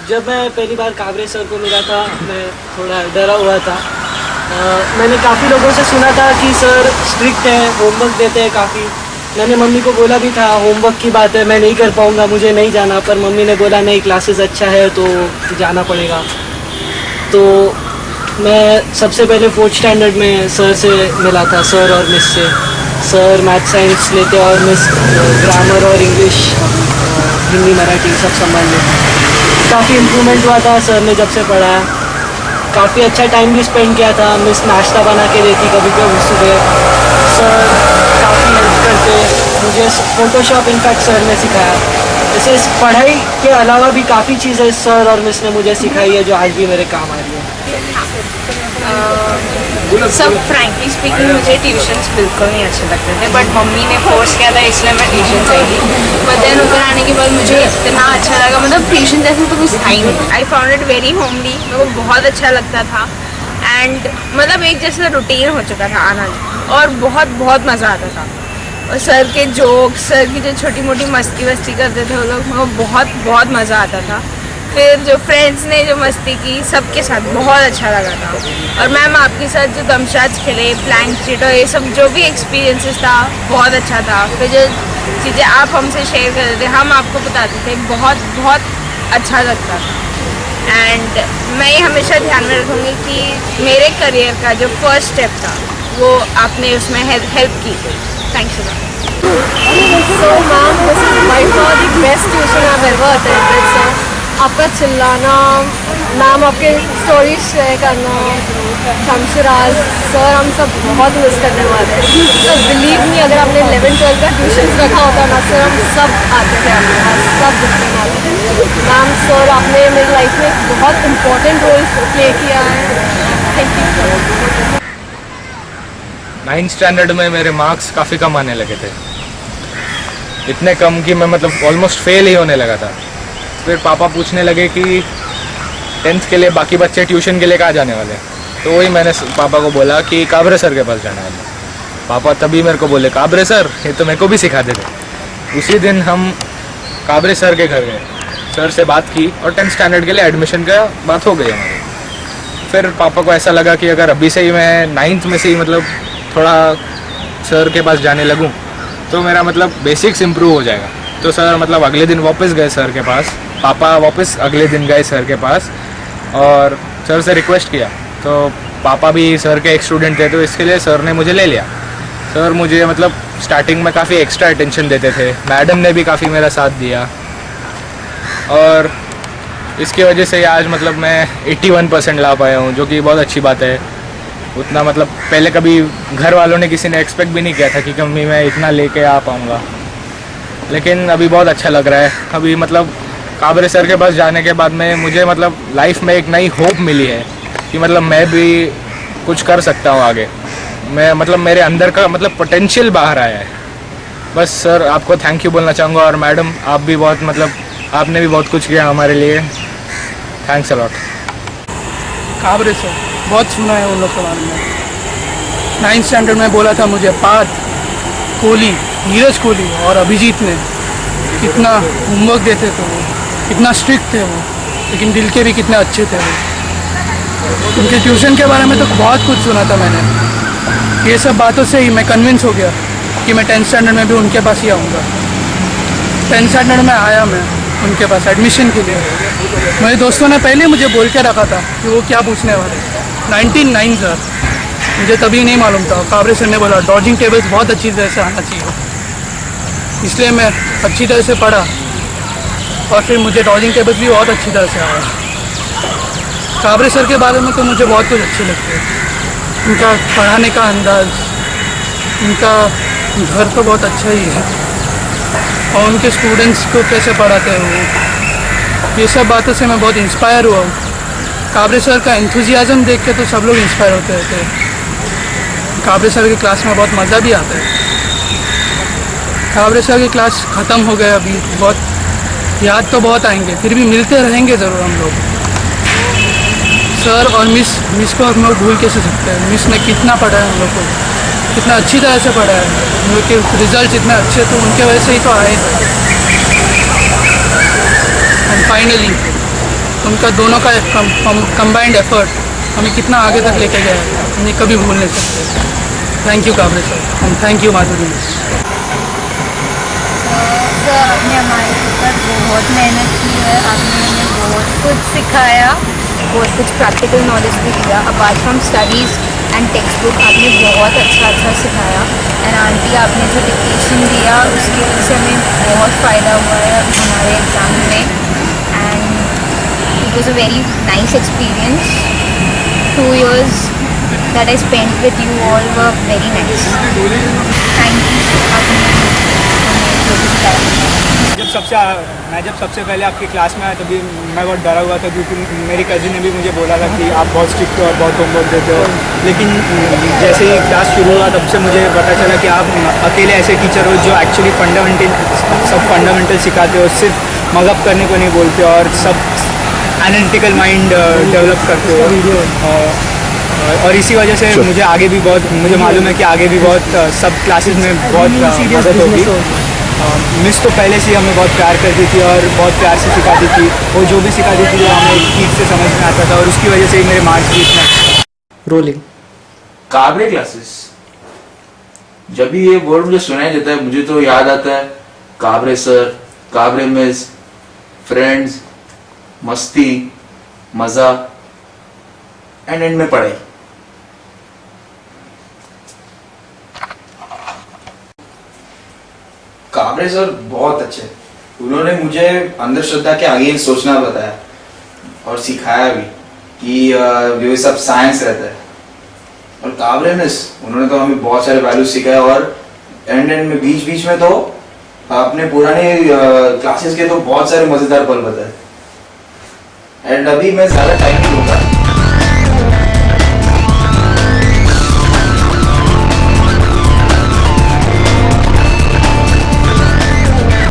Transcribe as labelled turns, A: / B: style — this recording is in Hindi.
A: जब मैं पहली बार काबरे सर को मिला था मैं थोड़ा डरा हुआ था। मैंने काफ़ी लोगों से सुना था कि सर स्ट्रिक्ट है, होमवर्क देते हैं काफ़ी। मैंने मम्मी को बोला भी था होमवर्क की बात है मैं नहीं कर पाऊँगा, मुझे नहीं जाना, पर मम्मी ने बोला नहीं क्लासेस अच्छा है तो जाना पड़ेगा। तो मैं सबसे पहले 4th स्टैंडर्ड में सर से मिला था, सर और मिस से। सर मैथ साइंस लेते और मिस ग्रामर और इंग्लिश, हिंदी मराठी सब संभालते। काफ़ी इम्प्रूवमेंट हुआ था सर ने जब से पढ़ाया। काफ़ी अच्छा टाइम भी स्पेंड किया था। मिस नाश्ता बना के देती कभी कभी सुबह। सर काफ़ी हेल्प करते मुझे। फ़ोटोशॉप इनफैक्ट सर ने सिखाया। जैसे इस पढ़ाई के अलावा भी काफ़ी चीज़ें सर और मिस ने मुझे सिखाई है जो आज भी मेरे काम आ रही है।
B: सब फ्रैंकली स्पीकिंग मुझे ट्यूशन्स बिल्कुल नहीं अच्छे लगते थे, बट मम्मी ने फोर्स किया था इसलिए मैं ट्यूशन से आई। बट देन उधर आने के बाद मुझे इतना अच्छा लगा, मतलब ट्यूशन जैसे तो कुछ था ही नहीं। I found it very homely, मेरे को बहुत अच्छा लगता था। एंड मतलब एक जैसे रूटीन हो चुका था आना, और बहुत बहुत मज़ा आता था। और सर के जोक्स, सर की जो छोटी मोटी मस्ती वस्ती करते थे वो लोग, मेरे को बहुत बहुत मज़ा आता था। फिर जो फ्रेंड्स ने जो मस्ती की सबके साथ बहुत अच्छा लगा था। और मैम आपके साथ जो दमशाज खेले, प्लैंक चिट और ये सब जो भी एक्सपीरियंसेस था बहुत अच्छा था। फिर जो चीज़ें आप हमसे शेयर करते थे, हम आपको बताते थे, बहुत बहुत अच्छा लगता था। एंड मैं ये हमेशा ध्यान में रखूँगी कि मेरे करियर का जो फर्स्ट स्टेप था वो आपने उसमें हेल्प की। Thank you.
C: So ma'am, this is by far the best tuition I've ever attended. So आपका चिल्लाना, मैम आपके स्टोरीज शेयर करना, शमशराज सर हम सब बहुत मिस करने वाले हैं। सर बिलीव मी, अगर आपने 11-12 का ट्यूशन रखा होता ना सर, हम सब आते थे आपके पास, सब दिखने वाले थे। मैम सर आपने मेरी लाइफ में बहुत इम्पोर्टेंट रोल प्ले किया है। Thank you.
D: 9th स्टैंडर्ड में मेरे मार्क्स काफ़ी कम आने लगे थे, इतने कम कि मैं मतलब ऑलमोस्ट फेल ही होने लगा था। फिर पापा पूछने लगे कि 10th के लिए बाकी बच्चे ट्यूशन के लिए कहाँ जाने वाले हैं, तो वही मैंने पापा को बोला कि काबरे सर के पास जाने वाले हैं। पापा तभी मेरे को बोले काबरे सर, ये तो मेरे को भी सिखाते थे। उसी दिन हम काबरे सर के घर गए, सर से बात की और 10th स्टैंडर्ड के लिए एडमिशन का बात हो गई हमारी। फिर पापा को ऐसा लगा कि अगर अभी से ही मैं 9th में से ही मतलब थोड़ा सर के पास जाने लगूं तो मेरा मतलब बेसिक्स इम्प्रूव हो जाएगा। तो सर मतलब अगले दिन वापस गए सर के पास, पापा वापस अगले दिन गए सर के पास और सर से रिक्वेस्ट किया। तो पापा भी सर के एक स्टूडेंट थे तो इसके लिए सर ने मुझे ले लिया। सर मुझे मतलब स्टार्टिंग में काफ़ी एक्स्ट्रा अटेंशन देते थे, मैडम ने भी काफ़ी मेरा साथ दिया और इसकी वजह से आज मतलब मैं 81% ला पाया हूँ, जो कि बहुत अच्छी बात है। उतना मतलब पहले कभी घर वालों ने किसी ने एक्सपेक्ट भी नहीं किया था कि कभी मैं इतना लेके आ पाऊँगा, लेकिन अभी बहुत अच्छा लग रहा है। अभी मतलब काबरे सर के पास जाने के बाद में मुझे मतलब लाइफ में एक नई होप मिली है कि मतलब मैं भी कुछ कर सकता हूँ आगे। मैं मतलब मेरे अंदर का मतलब पोटेंशियल बाहर आया है। बस सर आपको थैंक यू बोलना चाहूँगा और मैडम आप भी बहुत मतलब आपने भी बहुत कुछ किया हमारे लिए। Thanks a lot.
E: Kabre sir बहुत सुना है उन लोग के बारे में। 9th स्टैंडर्ड में बोला था मुझे पार्थ, कोहली, नीरज कोहली और अभिजीत ने कितना होमवर्क देते थे वो, कितना स्ट्रिक्ट थे वो, लेकिन दिल के भी कितने अच्छे थे वो। उनके ट्यूशन के बारे में तो बहुत कुछ सुना था मैंने। ये सब बातों से ही मैं कन्विंस हो गया कि मैं 10th स्टैंडर्ड में भी उनके पास ही आऊँगा। 10th स्टैंडर्ड में आया मैं उनके पास एडमिशन के लिए। मेरे दोस्तों ने पहले मुझे बोल के रखा था कि वो क्या पूछने वाले। 1909 सर, मुझे तभी नहीं मालूम था। काबरे सर ने बोला डॉजिंग टेबल्स बहुत अच्छी तरह से आना चाहिए, इसलिए मैं अच्छी तरह से पढ़ा और फिर मुझे डॉजिंग टेबल्स भी बहुत अच्छी तरह से आया। काबरे सर के बारे में तो मुझे बहुत कुछ अच्छे लगते हैं। उनका पढ़ाने का अंदाज़, उनका घर तो बहुत अच्छा ही है और उनके स्टूडेंट्स को कैसे पढ़ाते हैं वो, ये सब बातों से मैं बहुत इंस्पायर हुआ हूँ। काबरे सर का एंथुजियाज़म देख के तो सब लोग इंस्पायर होते रहते हैं। काबरे सर की क्लास में बहुत मज़ा भी आता है। काबरे सर की क्लास ख़त्म हो गए अभी, बहुत याद तो बहुत आएंगे, फिर भी मिलते रहेंगे ज़रूर हम लोग। सर और मिस को हम लोग भूल कैसे सकते हैं। मिस ने कितना पढ़ा है हम लोग को, कितना अच्छी तरह से पढ़ा है। हम लोग के रिजल्ट इतने अच्छे तो उनके वजह से ही तो आए। एंड फाइनली उनका दोनों का कंबाइंड एफर्ट हमें कितना आगे तक लेके गया है, हम ये कभी भूल नहीं सकते। Thank you Kabre sir and thank you Madhuri.
F: Sir आपने हमारे ऊपर बहुत मेहनत की है, आपने हमें बहुत कुछ सिखाया, बहुत कुछ प्रैक्टिकल नॉलेज भी दिया। Apart from studies and text book आपने बहुत अच्छा सिखाया। एंड आंटी आपने जो डिक्टेशन दिया उसकी वजह से हमें बहुत फ़ायदा हुआ है अभी हमारे एग्ज़ाम में। And it was a very nice experience. 2 years that I spent with you all were very nice. Thank you. आपने हमें जो भी सिखाया।
G: मैं जब सबसे पहले आपकी क्लास में आया तभी मैं बहुत डरा हुआ था, क्योंकि मेरी कज़िन ने भी मुझे बोला था कि आप बहुत स्ट्रिक्ट हो और बहुत होमवर्क देते हो। लेकिन जैसे ही क्लास शुरू हुआ तब से मुझे पता चला कि आप अकेले ऐसे टीचर हो जो एक्चुअली फंडामेंटल सिखाते हो, सिर्फ मगअप करने को नहीं बोलते और सब एनालिटिकल माइंड डेवलप करते हो। और इसी वजह से मुझे मालूम है कि आगे भी बहुत सब क्लासेस में बहुत मदद होगी। मिस तो पहले से ही हमें बहुत प्यार करती थी और बहुत प्यार से सिखाती थी। वो जो भी सिखाती थी वो हमें ठीक से समझ में आता था और उसकी वजह से ही मेरे मार्क्स भी इतने।
A: रोलिंग।
H: काबरे क्लासेस, जब भी ये वर्ड मुझे सुनाई देता है मुझे तो याद आता है काबरे सर, काबरे मिस, फ्रेंड्स, मस्ती, मजा एंड में पढ़ाई। काबरे सर बहुत अच्छे, उन्होंने मुझे अंधश्रद्धा के अगेंस्ट सोचना बताया और सिखाया भी कि ये सब साइंस रहता है। और काबरे मिस, उन्होंने तो हमें बहुत सारे वैल्यूज सिखाए और एंड में बीच में तो अपने पुराने क्लासेस के तो बहुत सारे मजेदार पल बताए। एंड अभी मैं ज्यादा टाइम नहीं लूंगा,